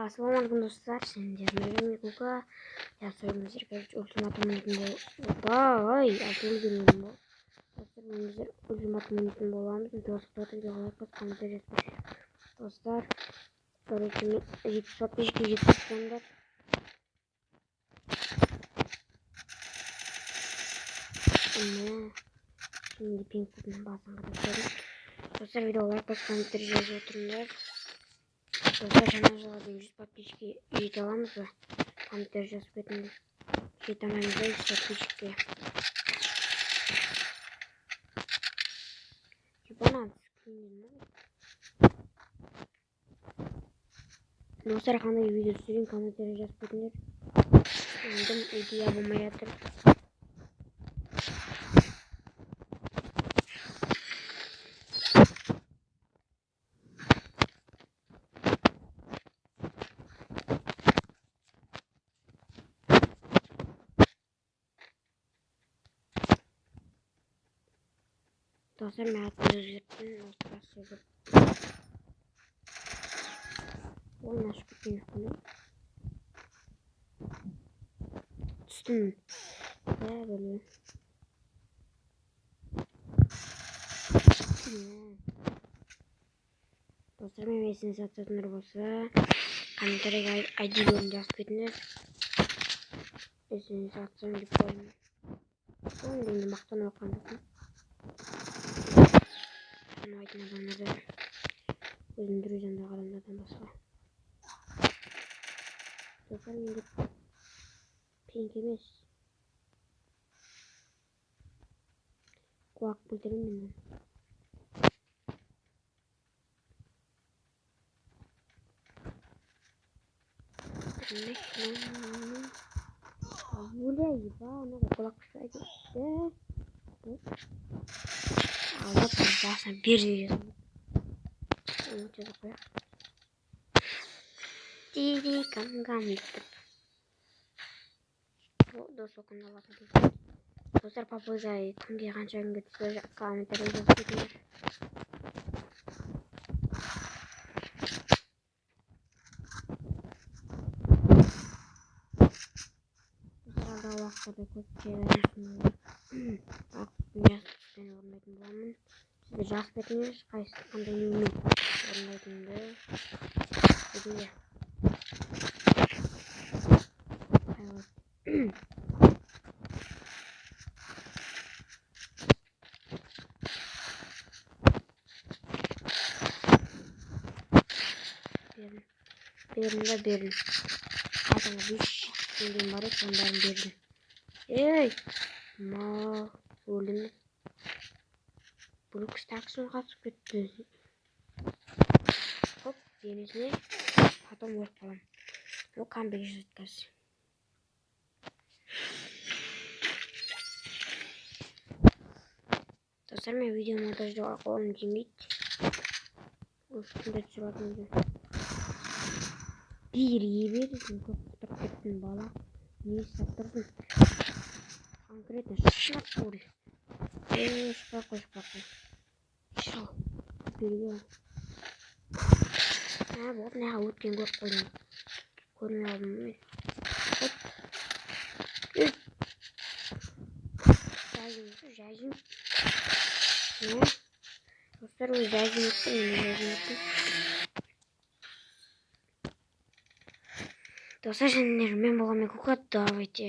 Ассалаумалейкум достар, сендермен Микука. Я сегодня ультиматум ой, ультиматум боламыз. Достар, короче, 70 подписчики жеткізсеңдер. Şimdi pink bugün bazen kadar. Dostlar, video like basıp komentleri yazıp oturumlar. Dostlar, жаңа жылға дейін 100 подписчикке жете аламыз ба? Комменттер жазып кетіңдер. Жете алмаймыз ба 100 подписчикке? Достар, қандай видео түсірейін, комменттер жазып кетіңдер. Ендім идея болмай жатыр. Dostlar, мен атымды өзгерттім, осы сөйлеп. Ойын ашып кеткен үстінде. Түстім. Білу. Достар, мен есіне сатсатындар болса, комментарийға ID-лерін жазып кетіңдер. Есіне сатсам деп қоймын. Оның дейінде мақтан оққан жоқпын. Танымайтын адамдардан, өзім друзьямдағы адамдардан басқа. Достар, менде пинк емес. Куак білдірім менен. Бауля, ебана, кулак пішпәді. Алдап басына бер дейін. Оны жазып қояқ. Диди кам-кам деп. Дос оқында алатын дейді. Достар, папуйға күнге қанша күн кетсе комментарий жазып кетіңдер. Алдағы уақытта көп челленджін орындайтын боламын. Сіздер жазып кетіңдер, қандай нөмірмен орындайтынымды. Бүгінге берін. Атыңа 5 теңгем бар еді, соның бәрін бердім. Ей, мал өлімі. Бұл кістақсын қатысып кетті. Хоп, денесіне потом өліп қалам. Бұл камбек жүйткәз. Достар, мен видео монтаждауға қолым келмейді. Үстінде түсіп атымды. Bir бердім, көп құтырып кеттің бала. Не саттырдың? Конкретно шап ұры. Шпақой. Шау. Берге. Болды, неға өткен көріп қойдың. Көрін алдым мен. Хоп. Жәжім. Достар, өз жәжім өттім. Достар, мен болған Микука, давайте.